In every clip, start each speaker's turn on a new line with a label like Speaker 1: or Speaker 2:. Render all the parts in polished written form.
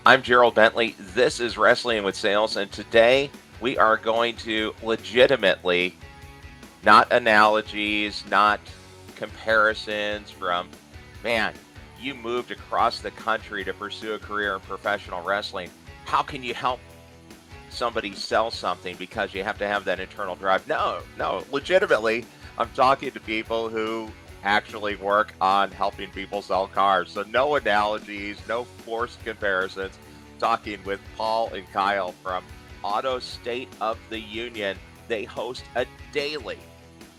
Speaker 1: I'm Gerald Bentley. This is Wrestling with Sales, and today we are going to legitimately, not analogies, not comparisons from, man, you moved across the country to pursue a career in professional wrestling. How can you help somebody sell something because you have to have that internal drive? No, legitimately, I'm talking to people who actually work on helping people sell cars. So no analogies, no forced comparisons. Talking with Paul and Kyle from Auto State of the Union. They host a daily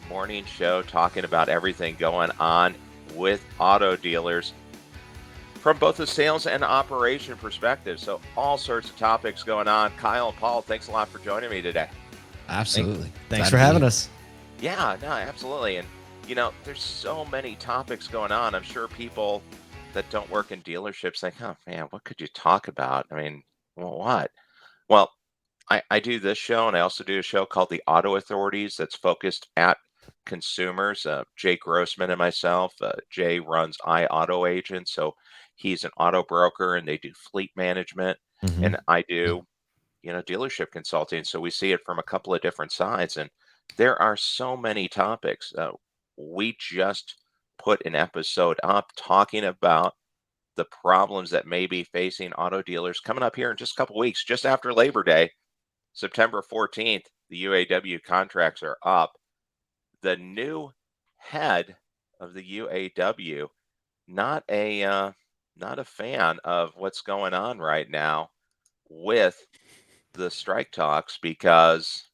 Speaker 1: morning show talking about everything going on with auto dealers from both the sales and operation perspective. So all sorts of topics going on. Kyle and Paul, thanks a lot for joining me today.
Speaker 2: Absolutely.
Speaker 3: Thanks for having us.
Speaker 1: Yeah, no, absolutely. And, there's so many topics going on. I'm sure people that don't work in dealerships think, oh, man, what could you talk about? I mean, well, what? Well, I do this show, and I also do a show called The Auto Authorities that's focused at consumers. Jay Grossman and myself. Jay runs iAuto Agent, so he's an auto broker, and they do fleet management. And I do, dealership consulting. So we see it from a couple of different sides, and there are so many topics. We just put an episode up talking about the problems that may be facing auto dealers coming up here in just a couple weeks, just after Labor Day. September 14th, the UAW contracts are up. The new head of the UAW, not a fan of what's going on right now with the strike talks because,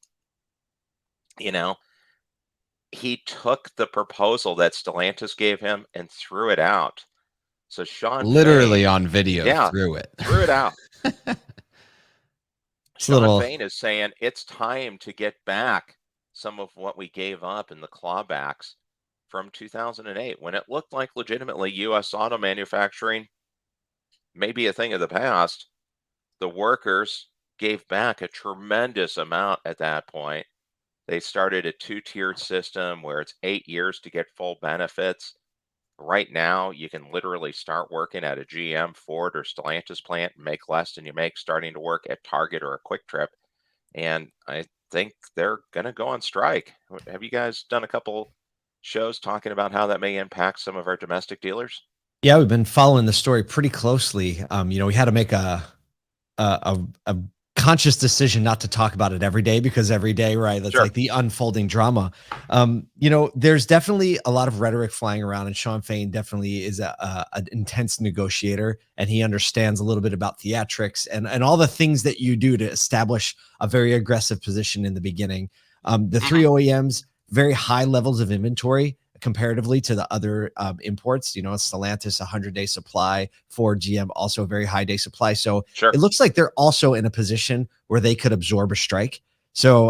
Speaker 1: he took the proposal that Stellantis gave him and threw it out. So Sean
Speaker 2: Literally
Speaker 1: Fain,
Speaker 2: on video
Speaker 1: yeah,
Speaker 2: through it.
Speaker 1: threw it out.
Speaker 3: It's a
Speaker 1: Sean
Speaker 3: little,
Speaker 1: Fain is saying it's time to get back some of what we gave up in the clawbacks from 2008 when it looked like legitimately U.S. auto manufacturing may be a thing of the past. The workers gave back a tremendous amount at that point. They started a two-tiered system where it's 8 years to get full benefits. Right now, you can literally start working at a GM, Ford, or Stellantis plant and make less than you make starting to work at Target or a Quick Trip. And I think they're going to go on strike. Have you guys done a couple shows talking about how that may impact some of our domestic dealers?
Speaker 3: yeah, we've been following the story pretty closely. We had to make a conscious decision not to talk about it every day because every day, right? That's
Speaker 1: Sure.
Speaker 3: like the unfolding drama. There's definitely a lot of rhetoric flying around, and Sean Fain definitely is an intense negotiator, and he understands a little bit about theatrics and all the things that you do to establish a very aggressive position in the beginning. The three OEMs, very high levels of inventory comparatively to the other imports. Stellantis, 100-day supply, Ford, GM, also a very high day supply. So
Speaker 1: Sure.
Speaker 3: it looks like they're also in a position where they could absorb a strike. So,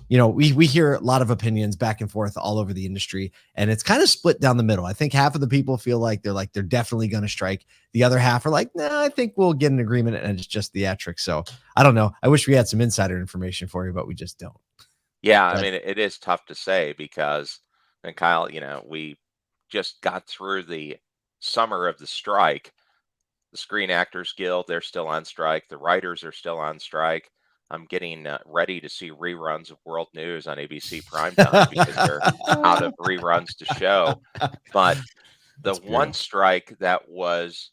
Speaker 3: we hear a lot of opinions back and forth all over the industry, and it's kind of split down the middle. I think half of the people feel like they're definitely going to strike. The other half are like, nah, I think we'll get an agreement, and it's just theatrics. So I don't know. I wish we had some insider information for you, but we just don't.
Speaker 1: Yeah, I
Speaker 3: But
Speaker 1: mean, it is tough to say because, and Kyle, we just got through the summer of the strike. The Screen Actors Guild, they're still on strike. The writers are still on strike. I'm getting ready to see reruns of World News on ABC Primetime because they're out of reruns to show. But the
Speaker 3: That's
Speaker 1: one
Speaker 3: brutal.
Speaker 1: strike that was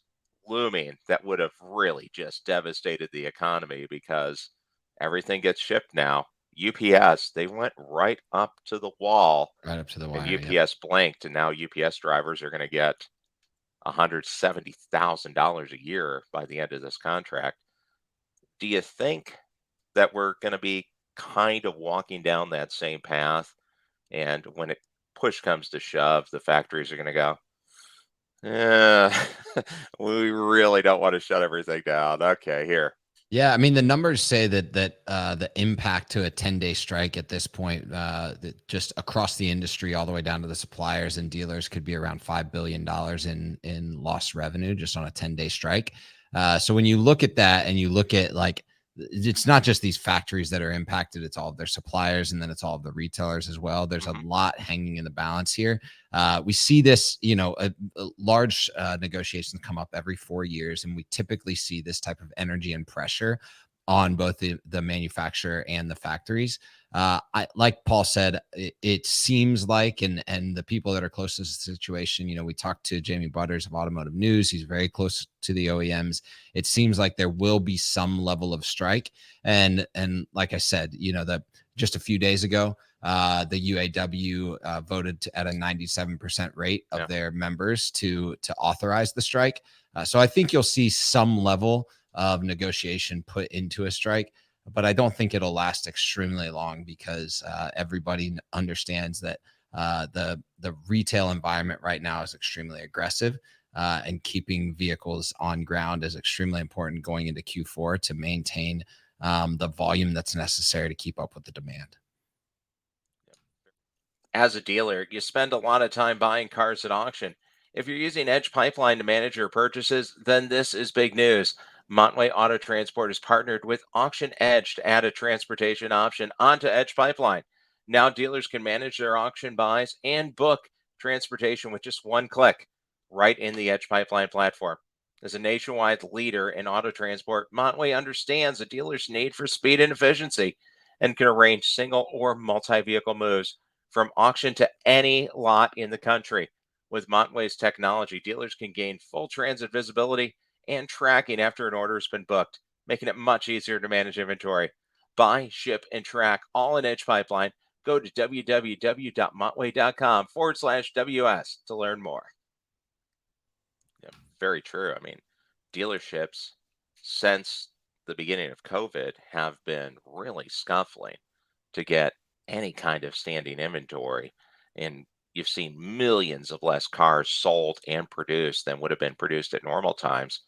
Speaker 1: looming that would have really just devastated the economy because everything gets shipped now. UPS, they went right up to the wall
Speaker 2: Right up to the
Speaker 1: and
Speaker 2: wire. Yep.
Speaker 1: UPS blinked, and now UPS drivers are going to get $170,000 a year by the end of this contract. Do you think that we're going to be kind of walking down that same path? And when push comes to shove, the factories are going to go, yeah, we really don't want to shut everything down. Okay, here.
Speaker 2: Yeah, I mean the numbers say that the impact to a 10-day strike at this point, that just across the industry, all the way down to the suppliers and dealers, could be around $5 billion in lost revenue just on a 10-day strike. So when you look at that and you look at like it's not just these factories that are impacted, it's all of their suppliers, and then it's all of the retailers as well. There's a lot hanging in the balance here. We see this, a large negotiations come up every 4 years, and we typically see this type of energy and pressure on both the manufacturer and the factories. Like Paul said, it seems like, and the people that are closest to the situation, we talked to Jamie Butters of Automotive News. He's very close to the OEMs. It seems like there will be some level of strike. And like I said, that just a few days ago, the UAW voted at a 97% rate of their members to authorize the strike. So I think you'll see some level of negotiation put into a strike, but I don't think it'll last extremely long because everybody understands that the retail environment right now is extremely aggressive, and keeping vehicles on ground is extremely important going into Q4 to maintain the volume that's necessary to keep up with the demand.
Speaker 1: As a dealer, you spend a lot of time buying cars at auction. If you're using Edge Pipeline to manage your purchases, then this is big news. Montway Auto Transport has partnered with Auction Edge to add a transportation option onto Edge Pipeline. Now dealers can manage their auction buys and book transportation with just one click right in the Edge Pipeline platform. As a nationwide leader in auto transport, Montway understands a dealer's need for speed and efficiency and can arrange single or multi-vehicle moves from auction to any lot in the country. With Montway's technology, dealers can gain full transit visibility and tracking after an order has been booked, making it much easier to manage inventory. Buy, ship, and track all in Edge Pipeline. Go to www.montway.com/WS to learn more. Yeah, very true. I mean, dealerships since the beginning of COVID have been really scuffling to get any kind of standing inventory. And you've seen millions of less cars sold and produced than would have been produced at normal times.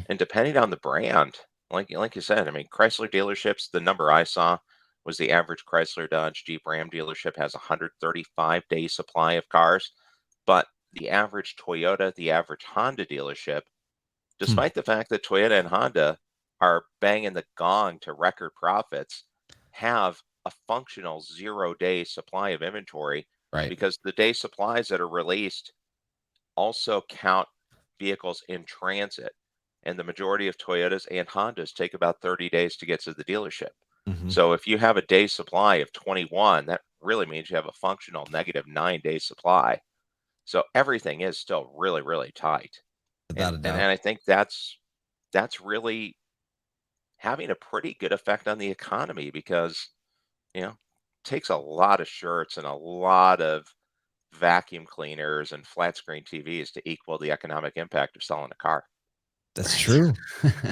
Speaker 1: And depending on the brand, like you said, I mean, Chrysler dealerships, the number I saw was the average Chrysler Dodge Jeep Ram dealership has a 135-day supply of cars, but the average Toyota, the average Honda dealership, despite the fact that Toyota and Honda are banging the gong to record profits, have a functional 0-day supply of inventory,
Speaker 2: Right.
Speaker 1: because the day supplies that are released also count vehicles in transit. And the majority of Toyotas and Hondas take about 30 days to get to the dealership. So if you have a day supply of 21, that really means you have a functional negative 9-day supply. So everything is still really, really tight.
Speaker 3: Without a
Speaker 1: And
Speaker 3: doubt.
Speaker 1: I think that's really having a pretty good effect on the economy, because it takes a lot of shirts and a lot of vacuum cleaners and flat screen TVs to equal the economic impact of selling a car.
Speaker 3: That's true.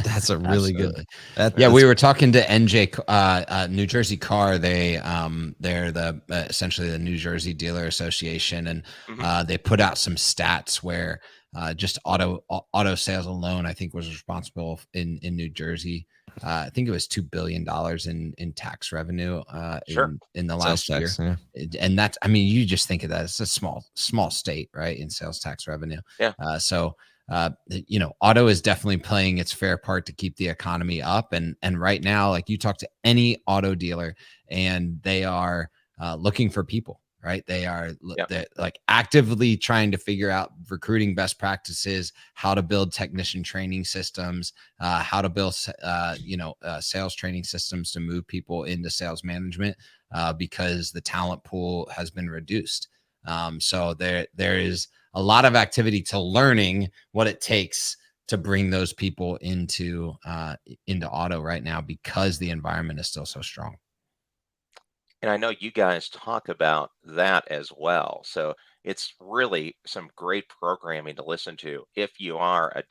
Speaker 3: That's a really good.
Speaker 2: Absolutely. Yeah, we were talking to NJ, New Jersey Car. They're the essentially the New Jersey Dealer Association, and they put out some stats where just auto sales alone, I think, was responsible in New Jersey. I think it was $2 billion in tax revenue in the last year.
Speaker 3: Yeah.
Speaker 2: And that's, I mean, you just think of that as a small state, right, in sales tax revenue.
Speaker 1: Yeah.
Speaker 2: Auto is definitely playing its fair part to keep the economy up. And right now, like, you talk to any auto dealer and they are looking for people, right? They're like actively trying to figure out recruiting best practices, how to build technician training systems, how to build, sales training systems to move people into sales management, because the talent pool has been reduced. So there is a lot of activity to learning what it takes to bring those people into auto right now, because the environment is still so strong.
Speaker 1: And I know you guys talk about that as well. So it's really some great programming to listen to if you are a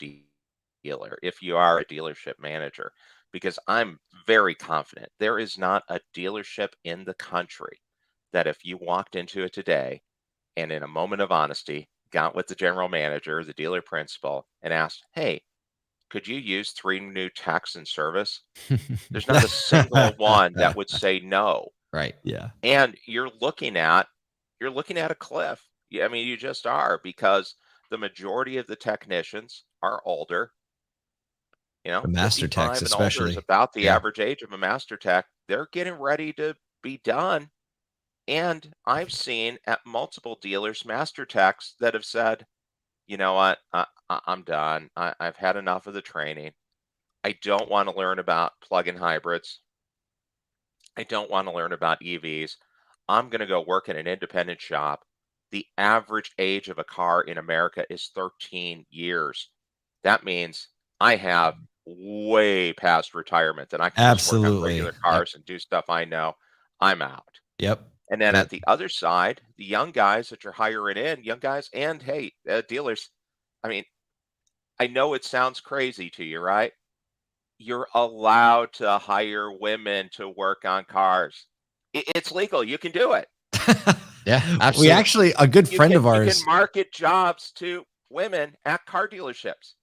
Speaker 1: dealer, if you are a dealership manager, because I'm very confident there is not a dealership in the country that if you walked into it today and in a moment of honesty got with the general manager, the dealer principal, and asked, "Hey, could you use 3 new techs in service?" There's not a single one that would say no.
Speaker 2: Right.
Speaker 3: Yeah.
Speaker 1: And you're looking at a cliff. I mean, you just are, because the majority of the technicians are older. You know,
Speaker 3: The master techs
Speaker 1: 55 and older is
Speaker 3: especially.
Speaker 1: about the
Speaker 3: Yeah.
Speaker 1: average age of a master tech. They're getting ready to be done. And I've seen at multiple dealers master techs that have said, you know what, I'm done. I've had enough of the training. I don't want to learn about plug-in hybrids. I don't want to learn about EVs. I'm going to go work in an independent shop. The average age of a car in America is 13 years. That means I have way past retirement that I can just work on
Speaker 3: Absolutely.
Speaker 1: regular cars and do stuff I know. I'm out.
Speaker 3: Yep.
Speaker 1: And then
Speaker 3: Yep.
Speaker 1: at the other side, the young guys that you're hiring in, young guys and hey, dealers, I mean, I know it sounds crazy to you, right? You're allowed to hire women to work on cars. It's legal. You can do it.
Speaker 2: Yeah,
Speaker 3: We
Speaker 2: absolutely.
Speaker 3: actually, a good friend of
Speaker 1: You can
Speaker 3: ours,
Speaker 1: market jobs to women at car dealerships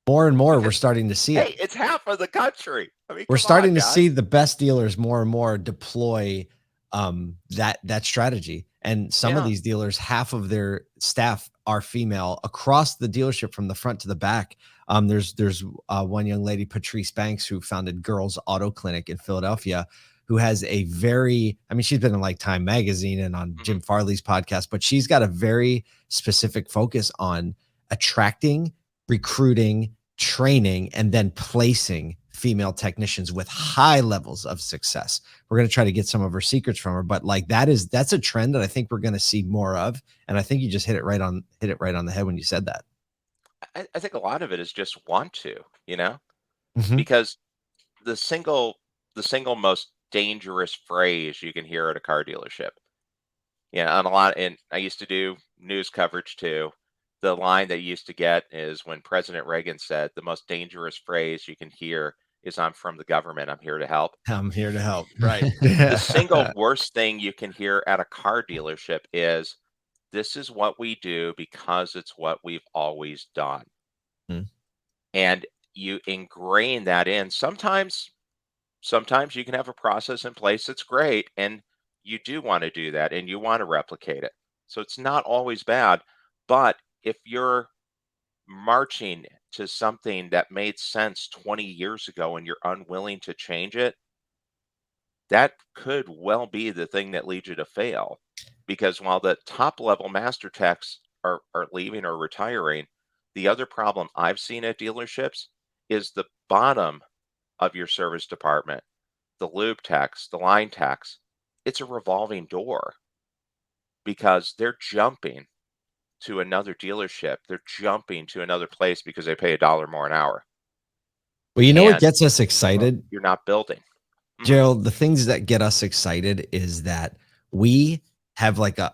Speaker 3: more and more, we're
Speaker 1: because
Speaker 3: starting to see it.
Speaker 1: hey, it's half of the country. I mean,
Speaker 3: We're
Speaker 1: come on,
Speaker 3: starting to
Speaker 1: guys.
Speaker 3: see the best dealers more and more deploy that strategy. And some of
Speaker 1: Yeah.
Speaker 3: these dealers, half of their staff are female across the dealership from the front to the back. There's one young lady, Patrice Banks, who founded Girls Auto Clinic in Philadelphia, who has a very, I mean, she's been in like Time Magazine and on Jim Farley's podcast, but she's got a very specific focus on attracting, recruiting, training, and then placing female technicians with high levels of success. We're going to try to get some of her secrets from her, but like that's a trend that I think we're going to see more of. And I think you just hit it right on the head when you said that.
Speaker 1: I think a lot of it is just want to, you know,
Speaker 3: Mhm.
Speaker 1: because the single most dangerous phrase you can hear at a car dealership. Yeah, and I used to do news coverage too. The line that you used to get is when President Reagan said the most dangerous phrase you can hear is I'm from the government, I'm here to help.
Speaker 3: I'm here to help. Right.
Speaker 1: The single worst thing you can hear at a car dealership is this is what we do because it's what we've always done.
Speaker 3: Mm.
Speaker 1: And you ingrain that in. Sometimes you can have a process in place that's great and you do want to do that and you want to replicate it. So it's not always bad, but if you're marching to something that made sense 20 years ago and you're unwilling to change it, that could well be the thing that leads you to fail. Because while the top level master techs are leaving or retiring, the other problem I've seen at dealerships is the bottom of your service department, the lube techs, the line techs. It's a revolving door because they're jumping to another dealership. They're jumping to another place because they pay $1 more an hour.
Speaker 3: Well, you know what
Speaker 1: And
Speaker 3: gets us excited,
Speaker 1: you're not building.
Speaker 3: Gerald? The things that get us excited is that we have like a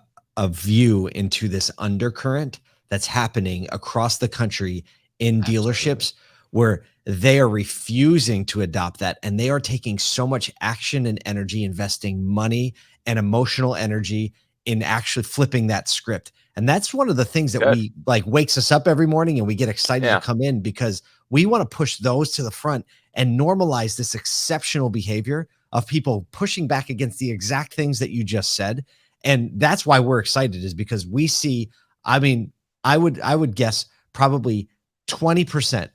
Speaker 3: view into this undercurrent that's happening across the country in dealerships where they are refusing to adopt that. And they are taking so much action and energy, investing money and emotional energy in actually flipping that script. And that's one of the things that
Speaker 1: Good.
Speaker 3: we like wakes us up every morning and we get excited
Speaker 1: Yeah.
Speaker 3: to come in because we want to push those to the front and normalize this exceptional behavior of people pushing back against the exact things that you just said. And that's why we're excited, is because we see, I mean, I would guess probably 20%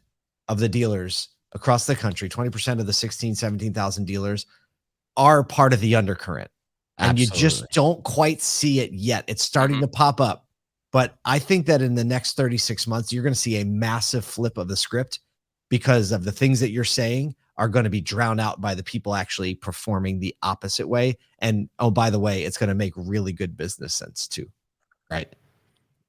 Speaker 3: of the dealers across the country, 20% of the 16, 17,000 dealers are part of the undercurrent. And you just don't quite see it yet. It's starting to pop up. But I think that in the next 36 months, you're going to see a massive flip of the script because of the things that you're saying are going to be drowned out by the people actually performing the opposite way. And oh, by the way, it's going to make really good business sense too.
Speaker 2: Right.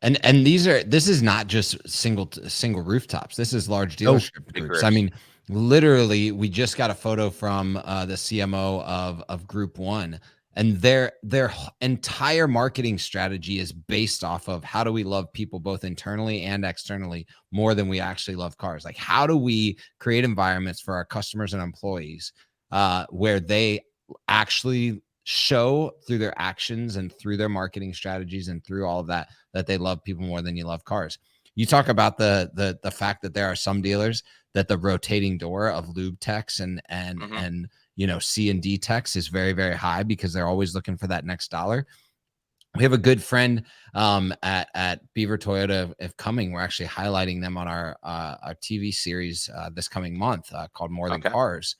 Speaker 2: And this is not just single rooftops. This is large dealership groups. I mean, literally, we just got a photo from the CMO of Group One, and their entire marketing strategy is based off of how do we love people both internally and externally more than we actually love cars. Like, how do we create environments for our customers and employees where they actually show through their actions and through their marketing strategies and through all of that they love people more than you love cars. You talk about the fact that there are some dealers that the rotating door of lube techs and you know C&D techs is very, very high because they're always looking for that next dollar. We have a good friend at Beaver Toyota of Cumming. We're actually highlighting them on our TV series this coming month called More Than
Speaker 1: Okay.
Speaker 2: Cars.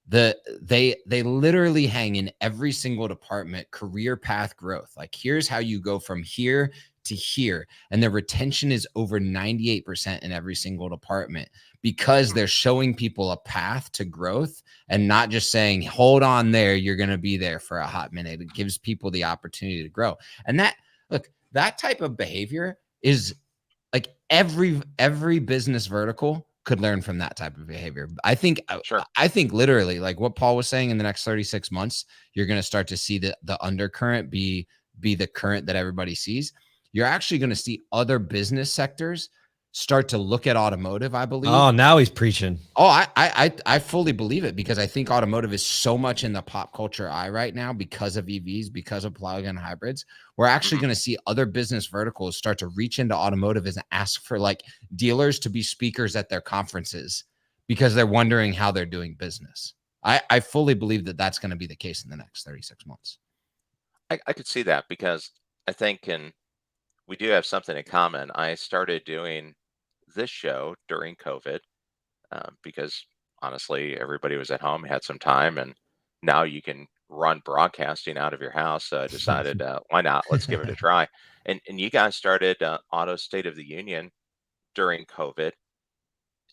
Speaker 2: They literally hang in every single department career path growth. Like, here's how you go from here to here, and their retention is over 98% in every single department because they're showing people a path to growth and not just saying, hold on there, you're going to be there for a hot minute. It gives people the opportunity to grow. And that type of behavior is like every business vertical could learn from that type of behavior. I think literally, like what Paul was saying, in the next 36 months, you're going to start to see the undercurrent be the current that everybody sees. You're actually going to see other business sectors start to look at automotive, I believe.
Speaker 3: Oh, now he's preaching.
Speaker 2: Oh, I fully believe it, because I think automotive is so much in the pop culture eye right now because of EVs, because of plug-in hybrids. We're actually going to see other business verticals start to reach into automotive and ask for like dealers to be speakers at their conferences because they're wondering how they're doing business. I fully believe that that's going to be the case in the next 36 months.
Speaker 1: I could see that, because I think, and we do have something in common. I started doing this show during COVID because honestly, everybody was at home, had some time, and now you can run broadcasting out of your house. So I decided, why not? Let's give it a try. And you guys started Auto State of the Union during COVID,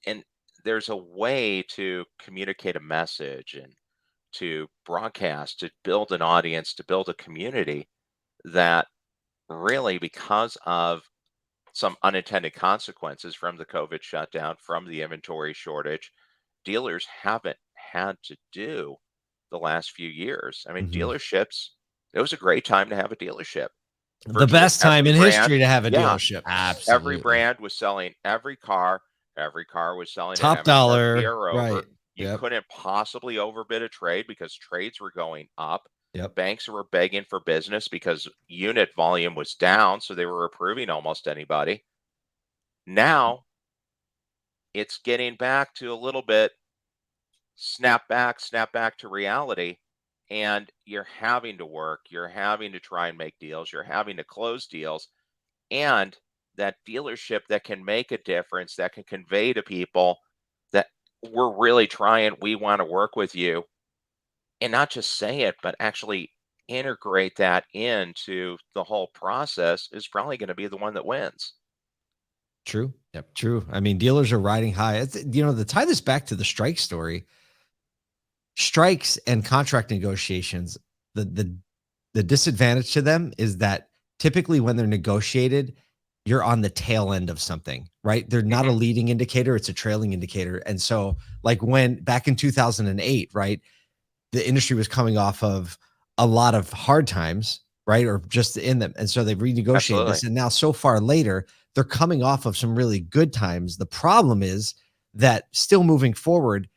Speaker 1: and there's a way to communicate a message and to broadcast, to build an audience, to build a community that really, because of some unintended consequences from the COVID shutdown, from the inventory shortage, dealers haven't had to do the last few years. I mean, dealerships, it was a great time to have a dealership.
Speaker 3: The
Speaker 1: Virtually
Speaker 3: best time
Speaker 1: every
Speaker 3: in
Speaker 1: brand,
Speaker 3: history to have a
Speaker 1: yeah,
Speaker 3: dealership.
Speaker 2: Absolutely.
Speaker 1: every brand was selling every car. Every car was selling
Speaker 3: Top
Speaker 1: at
Speaker 3: dollar,
Speaker 1: MSRP or over.
Speaker 3: right.
Speaker 1: You
Speaker 3: Yep.
Speaker 1: couldn't possibly overbid a trade because trades were going up.
Speaker 3: Yep.
Speaker 1: Banks were begging for business because unit volume was down, so they were approving almost anybody. Now it's getting back to a little bit snap back to reality, and you're having to work, you're having to try and make deals, you're having to close deals, and that dealership that can make a difference, that can convey to people that we're really trying, we want to work with you, and not just say it, but actually integrate that into the whole process, is probably going to be the one that wins.
Speaker 3: True. Yep. True. I mean, dealers are riding high. It's, to tie this back to the strike story, strikes and contract negotiations, the disadvantage to them is that typically when they're negotiated, you're on the tail end of something, right? They're not a leading indicator, it's a trailing indicator. And so, like, when back in 2008, right, the industry was coming off of a lot of hard times, right? Or just in them. And so they've renegotiated this. And now, so far later, they're coming off of some really good times. The problem is that still moving forward,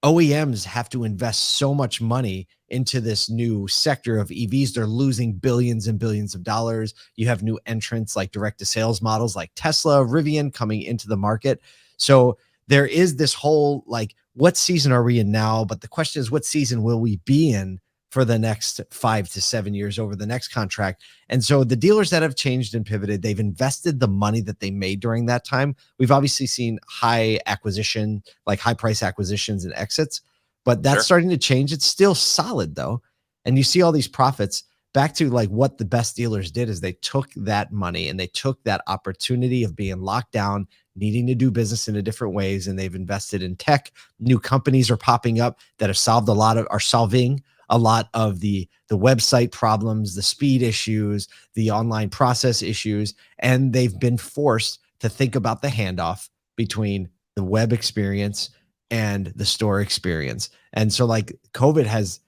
Speaker 3: OEMs have to invest so much money into this new sector of EVs. They're losing billions and billions of dollars. You have new entrants like direct to sales models like Tesla, Rivian coming into the market. So there is this whole, like, what season are we in now? But the question is, what season will we be in for the next 5 to 7 years over the next contract? And so the dealers that have changed and pivoted, they've invested the money that they made during that time. We've obviously seen high acquisition, like high price acquisitions and exits, but that's starting to change. It's still solid though. And you see all these profits. Back to like what the best dealers did is they took that money and they took that opportunity of being locked down, needing to do business in a different ways. And they've invested in tech. New companies are popping up that have solving a lot of the website problems, the speed issues, the online process issues, and they've been forced to think about the handoff between the web experience and the store experience. And so, like, COVID has,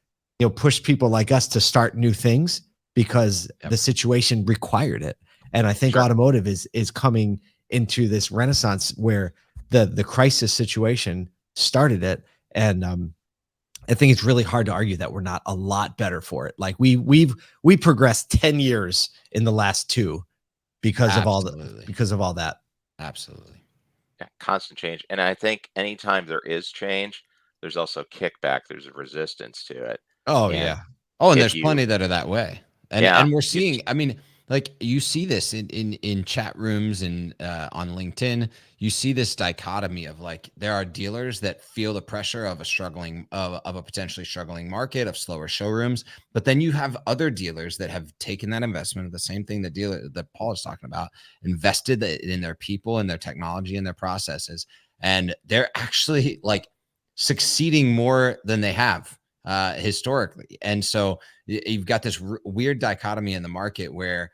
Speaker 3: pushed people like us to start new things because the situation required it. And I think automotive is coming into this renaissance where the crisis situation started it. And I think it's really hard to argue that we're not a lot better for it. Like we progressed 10 years in the last 2 because of all that.
Speaker 2: Absolutely.
Speaker 1: Yeah, constant change. And I think anytime there is change, there's also kickback, there's a resistance to it.
Speaker 3: Oh, yeah.
Speaker 2: Oh, and there's plenty that are that way. And we're seeing, I mean, like you see this in chat rooms and on LinkedIn, you see this dichotomy of like there are dealers that feel the pressure of a potentially struggling market, of slower showrooms, but then you have other dealers that have taken that investment, the same thing that Paul is talking about, invested in their people and their technology and their processes, and they're actually like succeeding more than they have historically. And so you've got this weird dichotomy in the market where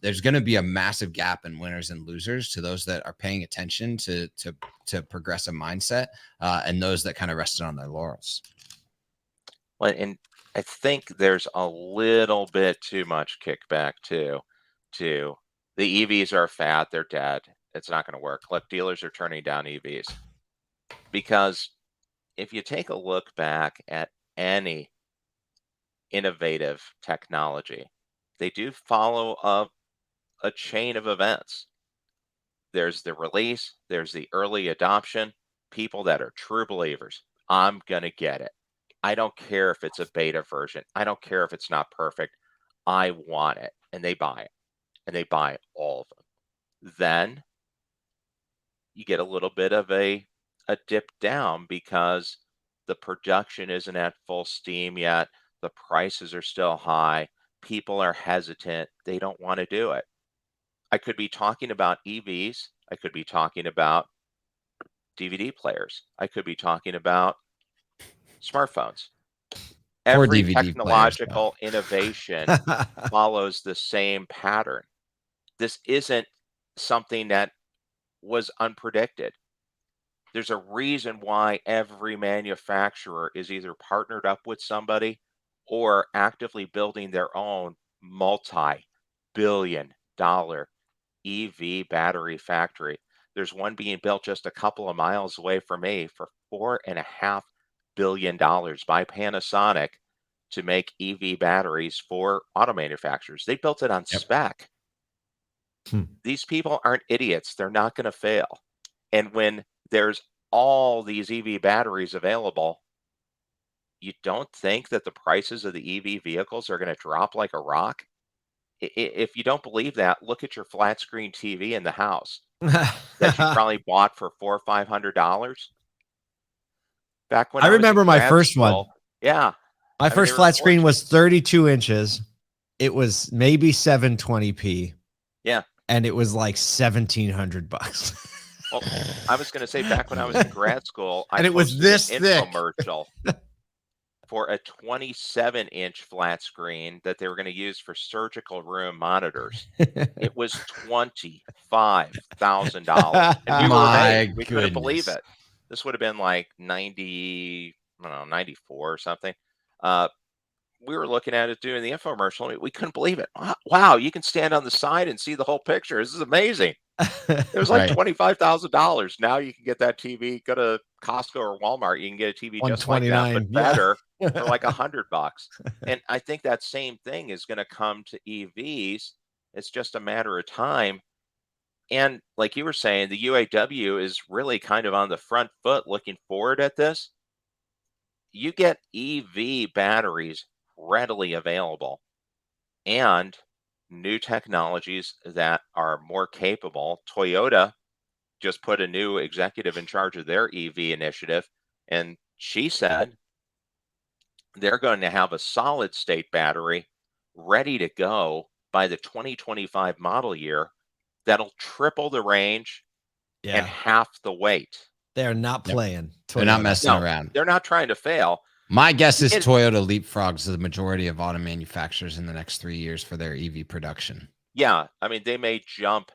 Speaker 2: there's going to be a massive gap in winners and losers, to those that are paying attention to progressive mindset and those that kind of rested on their laurels.
Speaker 1: Well, and I think there's a little bit too much kickback too. To the EVs are fat, they're dead. It's not going to work. Look, dealers are turning down EVs because if you take a look back at any innovative technology, they do follow a chain of events. There's the release, there's the early adoption, people that are true believers. I'm going to get it. I don't care if it's a beta version. I don't care if it's not perfect. I want it. And they buy it. And they buy all of them. Then you get a little bit of a dip down because the production isn't at full steam yet. The prices are still high. People are hesitant. They don't want to do it. I could be talking about EVs. I could be talking about DVD players. I could be talking about smartphones. Every
Speaker 2: DVD
Speaker 1: technological innovation follows the same pattern. This isn't something that was unpredicted. There's a reason why every manufacturer is either partnered up with somebody or actively building their own multi-billion-dollar EV battery factory. There's one being built just a couple of miles away from me for $4.5 billion by Panasonic to make EV batteries for auto manufacturers. They built it on spec. These people aren't idiots. They're not going to fail. And when there's all these EV batteries available, you don't think that the prices of the EV vehicles are going to drop like a rock? If you don't believe that, look at your flat screen TV in the house that you probably bought for $400 or $500. Back when
Speaker 3: I
Speaker 1: I was in
Speaker 3: remember my
Speaker 1: grad
Speaker 3: first
Speaker 1: school,
Speaker 3: one.
Speaker 1: Yeah.
Speaker 3: My first flat screen was 32 inches. It was maybe 720p.
Speaker 1: Yeah.
Speaker 3: And it was like $1,700.
Speaker 1: Well, I was going to say, back when I was in grad school,
Speaker 3: and it was this
Speaker 1: an
Speaker 3: thick
Speaker 1: infomercial for a 27-inch flat screen that they were going to use for surgical room monitors. It was $25,000. And we were amazed. We couldn't believe it. This would have been like 90, I don't know, 94 or something. We were looking at it doing the infomercial. We couldn't believe it. Wow, you can stand on the side and see the whole picture. This is amazing. It was like $25,000. Now you can get that TV, go to Costco or Walmart, you can get a TV just like that, but better for like $100. And I think that same thing is going to come to EVs. It's just a matter of time. And like you were saying, the UAW is really kind of on the front foot looking forward at this. You get EV batteries readily available and new technologies that are more capable. Toyota just put a new executive in charge of their EV initiative, and she said they're going to have a solid state battery ready to go by the 2025 model year that'll triple the range and half the weight.
Speaker 3: They're not playing.
Speaker 2: They're not messing around.
Speaker 1: They're not trying to fail.
Speaker 2: My guess is Toyota leapfrogs the majority of auto manufacturers in the next 3 years for their EV production.
Speaker 1: Yeah, I mean, they may jump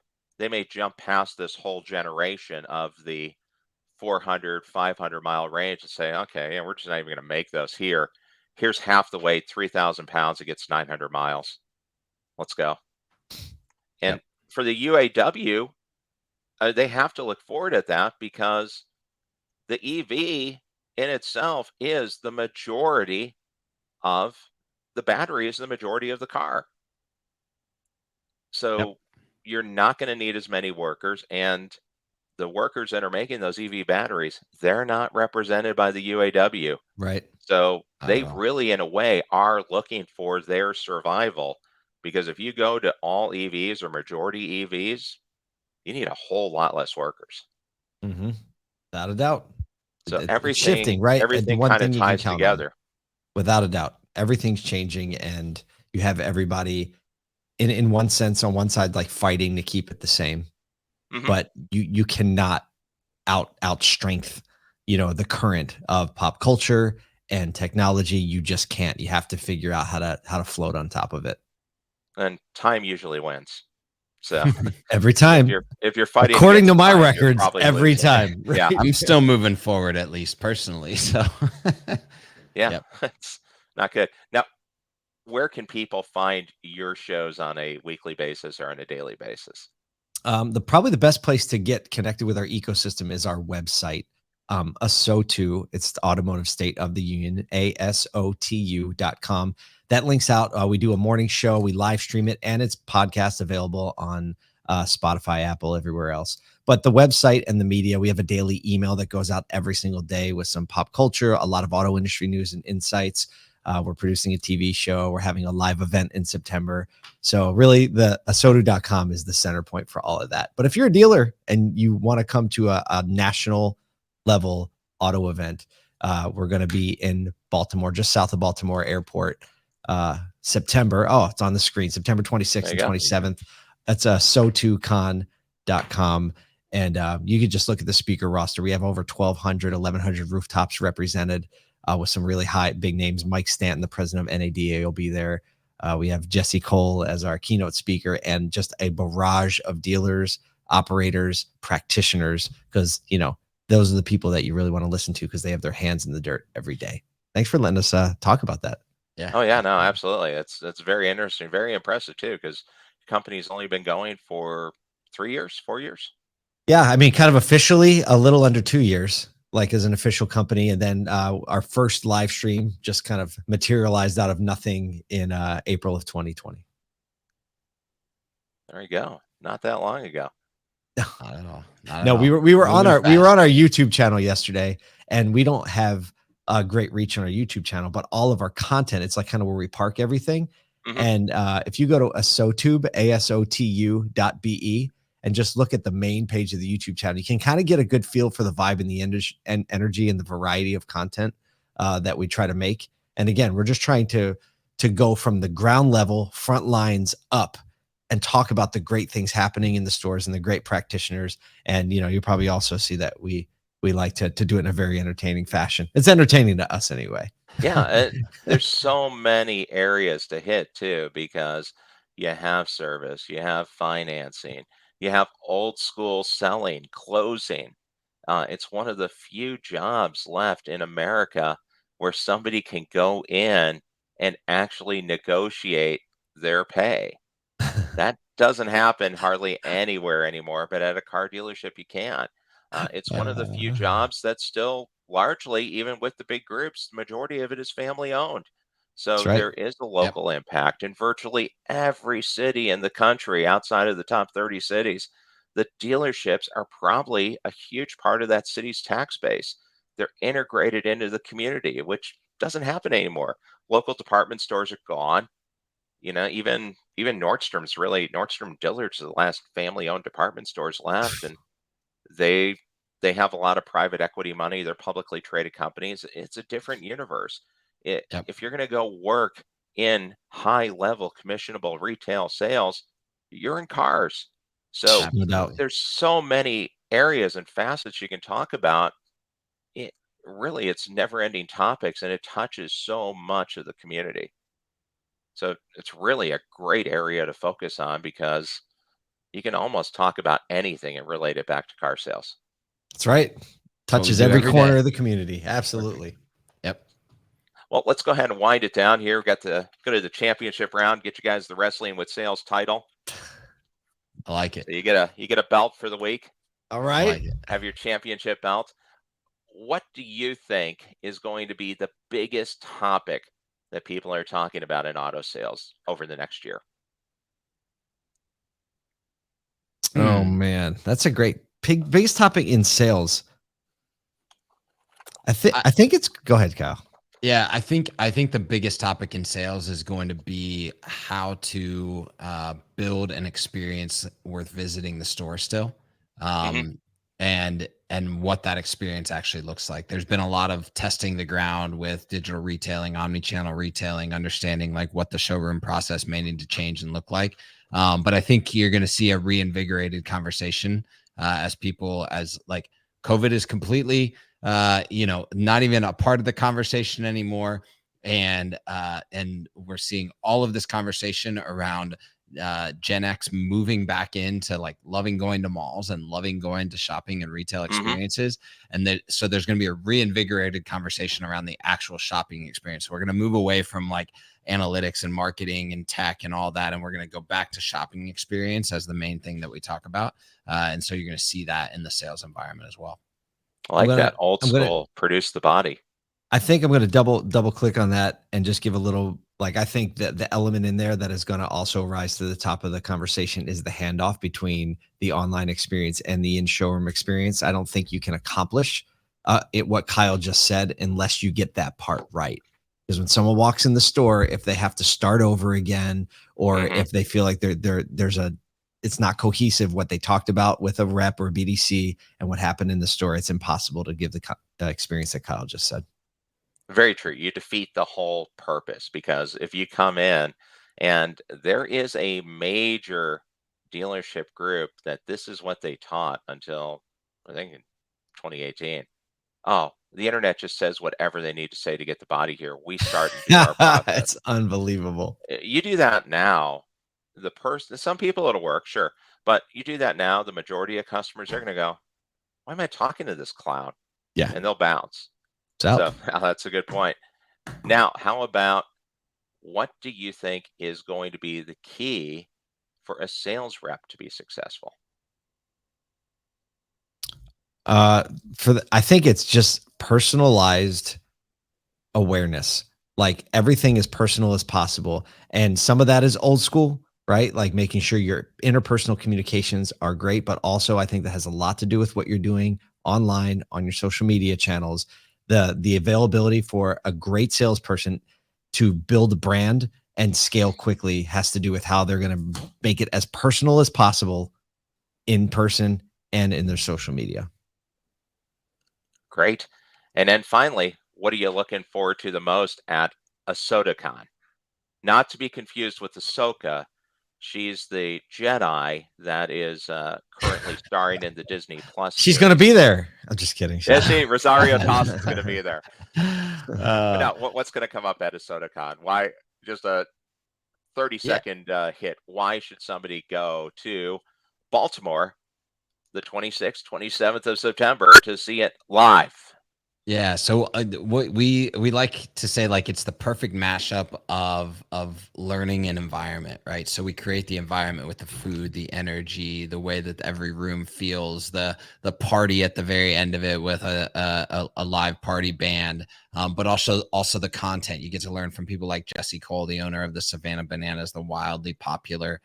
Speaker 1: past this whole generation of the 400, 500-mile range and say, okay, and we're just not even going to make those here. Here's half the weight, 3,000 pounds. It gets 900 miles. Let's go. And for the UAW, they have to look forward at that because the EV in itself is the majority of the battery, is the majority of the car. So you're not going to need as many workers, and the workers that are making those EV batteries, they're not represented by the UAW.
Speaker 3: Right.
Speaker 1: So they really, in a way, are looking for their survival because if you go to all EVs or majority EVs, you need a whole lot less workers.
Speaker 3: Mm-hmm. Without a doubt.
Speaker 1: So
Speaker 3: It's shifting, right? And the
Speaker 1: everything
Speaker 3: one
Speaker 1: kind of
Speaker 3: thing you can
Speaker 1: ties
Speaker 3: count on,
Speaker 1: together.
Speaker 3: without a doubt, everything's changing, and you have everybody in one sense on one side like fighting to keep it the same,
Speaker 1: Mhm.
Speaker 3: but you cannot outstrength, the current of pop culture and technology. You just can't. You have to figure out how to float on top of it.
Speaker 1: And time usually wins. So
Speaker 3: Every time,
Speaker 1: if you're fighting
Speaker 3: according to
Speaker 1: against
Speaker 3: my
Speaker 1: time, you're
Speaker 3: records,
Speaker 1: probably
Speaker 3: every
Speaker 1: losing.
Speaker 3: time.
Speaker 1: Yeah.
Speaker 3: Right?
Speaker 2: I'm still moving forward, at least personally. So
Speaker 1: Yeah,
Speaker 2: Yep.
Speaker 1: it's not good. Now, where can people find your shows on a weekly basis or on a daily basis?
Speaker 3: Probably the best place to get connected with our ecosystem is our website. ASOTU, it's the Automotive State of the Union, ASOTU.com. That links out. We do a morning show, we live stream it, and it's podcast available on Spotify, Apple, everywhere else. But the website and the media, we have a daily email that goes out every single day with some pop culture, a lot of auto industry news and insights. We're producing a TV show. We're having a live event in September. So really the ASOTU.com is the center point for all of that. But if you're a dealer and you want to come to a national level auto event, we're going to be in Baltimore, just south of Baltimore Airport, September. Oh, it's on the screen, September 26th and 27th. That's ASOTUCon.com. And you could just look at the speaker roster. We have over 1,100 rooftops represented with some really big names. Mike Stanton, the president of NADA, will be there. We have Jesse Cole as our keynote speaker, and just a barrage of dealers, operators, practitioners, because, those are the people that you really want to listen to because they have their hands in the dirt every day. Thanks for letting us talk about that.
Speaker 2: Yeah.
Speaker 1: Oh yeah, no, absolutely. It's very interesting, very impressive too, because the company's only been going for 3 years, 4 years.
Speaker 3: Yeah, I mean, kind of officially a little under 2 years, like as an official company. And then our first live stream just kind of materialized out of nothing in April of 2020.
Speaker 1: There you go. Not that long ago.
Speaker 2: Not at all. Not
Speaker 3: No,
Speaker 2: at
Speaker 3: we
Speaker 2: all.
Speaker 3: were on
Speaker 2: Moving
Speaker 3: our
Speaker 2: fast.
Speaker 3: YouTube channel yesterday, and we don't have a great reach on our YouTube channel, but all of our content, it's like kind of where we park everything.
Speaker 1: Mhm.
Speaker 3: And if you go to ASOTube, ASOTU.be, and just look at the main page of the YouTube channel, you can kind of get a good feel for the vibe and the energy and the variety of content that we try to make. And again, we're just trying to go from the ground level, front lines up, and talk about the great things happening in the stores and the great practitioners. And you probably also see that we like to do it in a very entertaining fashion. It's entertaining to us anyway.
Speaker 1: Yeah, there's so many areas to hit too, because you have service, you have financing, you have old school selling, closing. It's one of the few jobs left in America where somebody can go in and actually negotiate their pay. That doesn't happen hardly anywhere anymore, but at a car dealership, you can. It's one of the few jobs that's still largely, even with the big groups, the majority of it is family owned.
Speaker 3: That's
Speaker 1: So
Speaker 3: right.
Speaker 1: there is a
Speaker 2: Yep.
Speaker 1: local impact in virtually every city in the country outside of the top 30 cities. The dealerships are probably a huge part of that city's tax base. They're integrated into the community, which doesn't happen anymore. Local department stores are gone. Even Nordstrom Dillard's are the last family-owned department stores left, and they they have a lot of private equity money. They're publicly traded companies. It's a different universe.
Speaker 2: Yep.
Speaker 1: If you're going to go work in high-level commissionable retail sales, you're in cars. So
Speaker 3: No doubt.
Speaker 2: Absolutely.
Speaker 1: there's so many areas and facets you can talk about. It really, it's never-ending topics, and it touches so much of the community. So it's really a great area to focus on because you can almost talk about anything and relate it back to car sales.
Speaker 3: That's right.
Speaker 2: What we
Speaker 3: Touches
Speaker 2: do
Speaker 3: every
Speaker 2: every
Speaker 3: corner
Speaker 2: day.
Speaker 3: of the community. Absolutely.
Speaker 2: Yep.
Speaker 1: Well, let's go ahead and wind it down here. We've got to go to the championship round, get you guys the Wrestling with Sales title.
Speaker 2: I like it.
Speaker 1: So you get a belt for the week.
Speaker 3: All
Speaker 2: I
Speaker 3: right.
Speaker 2: like it.
Speaker 1: Have your championship belt. What do you think is going to be the biggest topic that people are talking about in auto sales over the next year?
Speaker 3: Oh man, that's a great biggest topic in sales. I think it's. Go ahead, Kyle.
Speaker 2: Yeah, I think the biggest topic in sales is going to be how to build an experience worth visiting the store still,
Speaker 1: Hmm.
Speaker 2: um, and what that experience actually looks like. There's been a lot of testing the ground with digital retailing, omni-channel retailing, understanding like what the showroom process may need to change and look like. But I think you're going to see a reinvigorated conversation as people as like COVID is completely not even a part of the conversation anymore. And we're seeing all of this conversation around Gen X moving back into like loving going to malls and loving going to shopping and retail
Speaker 1: Hmm.
Speaker 2: experiences. So there's going to be a reinvigorated conversation around the actual shopping experience. We're going to move away from like analytics and marketing and tech and all that, and we're going to go back to shopping experience as the main thing that we talk about. And so you're going to see that in the sales environment as well.
Speaker 1: I
Speaker 3: I'm
Speaker 1: like
Speaker 3: gonna
Speaker 1: that old
Speaker 3: I'm gonna
Speaker 1: school produce the body.
Speaker 3: I think I'm going to double click on that and just give a little, like, I think that the element in there that is going to also rise to the top of the conversation is the handoff between the online experience and the in showroom experience. I don't think you can accomplish what Kyle just said unless you get that part right. Because when someone walks in the store, if they have to start over again, or
Speaker 1: Hmm.
Speaker 3: if they feel like it's not cohesive what they talked about with a rep or a BDC and what happened in the store, it's impossible to give the experience that Kyle just said.
Speaker 1: Very true. You defeat the whole purpose because if you come in and there is a major dealership group that this is what they taught until I think in 2018. Oh, the internet just says whatever they need to say to get the body here. We start and do our process.
Speaker 3: It's unbelievable.
Speaker 1: You do that now, the person, some people it'll work, sure. But you do that now, the majority of customers are going to go, why am I talking to this clown?
Speaker 3: Yeah.
Speaker 1: And they'll bounce.
Speaker 3: It's out.
Speaker 1: So that's a good point. Now, how about what do you think is going to be the key for a sales rep to be successful?
Speaker 3: Uh, I think it's just personalized awareness. Like everything as personal as possible. And some of that is old school, right? Like making sure your interpersonal communications are great, but also I think that has a lot to do with what you're doing online on your social media channels. The availability for a great salesperson to build a brand and scale quickly has to do with how they're going to make it as personal as possible in person and in their social media.
Speaker 1: Great. And then finally, what are you looking forward to the most at ASOTU Con? Not to be confused with Ahsoka. She's the Jedi that is currently starring in the Disney Plus
Speaker 3: She's going to
Speaker 1: series.
Speaker 3: be there. I'm just kidding.
Speaker 1: Is she? Rosario Dawson's going to be there. But
Speaker 3: Uh,
Speaker 1: now, what's going to come up at ASOTU Con? Why? Just a 30
Speaker 2: Yeah.
Speaker 1: second hit. Why should somebody go to Baltimore the 26th, 27th of September to see it live?
Speaker 2: Yeah, so what we like to say, like it's the perfect mashup of learning and environment, right? So we create the environment with the food, the energy, the way that every room feels, the party at the very end of it with a live party band, but also the content. You get to learn from people like Jesse Cole, the owner of the Savannah Bananas, the wildly popular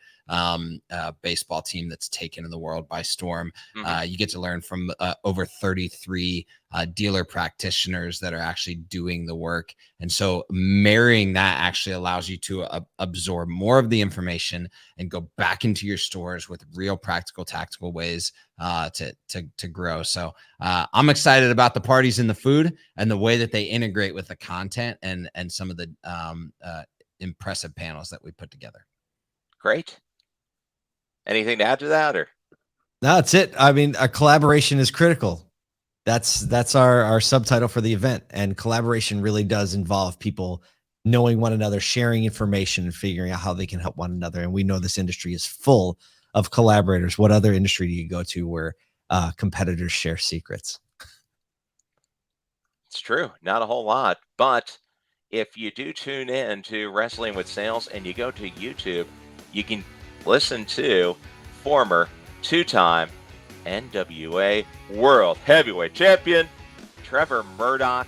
Speaker 2: baseball team that's taken the world by storm.
Speaker 1: Hmm.
Speaker 2: You get to learn from over 33 dealer practitioners that are actually doing the work. And so marrying that actually allows you to absorb more of the information and go back into your stores with real practical, tactical ways to grow. So I'm excited about the parties and the food and the way that they integrate with the content and some of the impressive panels that we put together.
Speaker 1: Great. Anything to add to that, or?
Speaker 3: no, that's it. I mean, a collaboration is critical. That's our subtitle for the event. And collaboration really does involve people knowing one another, sharing information, and figuring out how they can help one another. And we know this industry is full of collaborators. What other industry do you go to where competitors share secrets?
Speaker 1: It's true, not a whole lot. But if you do tune in to Wrestling with Sales and you go to YouTube, you can listen to former two-time NWA World Heavyweight Champion Trevor Murdoch,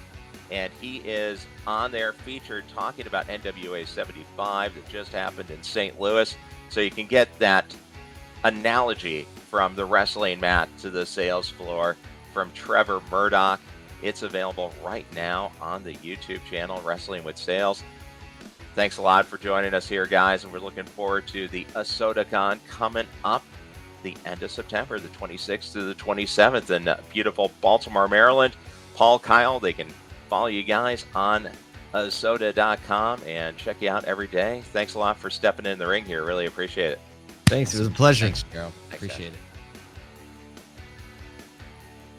Speaker 1: and he is on there featured talking about NWA 75 that just happened in St. Louis. So you can get that analogy from the wrestling mat to the sales floor from Trevor Murdoch. It's available right now on the YouTube channel, Wrestling with Sales. Thanks a lot for joining us here, guys, and we're looking forward to the ASOTU Con coming up the end of September, the 26th to the 27th in beautiful Baltimore, Maryland. Paul, Kyle, they can follow you guys on ASOTU.com and check you out every day. Thanks a lot for stepping in the ring here. Really appreciate it.
Speaker 3: Thanks. It was a pleasure.
Speaker 2: Thanks, Gerald. Appreciate it.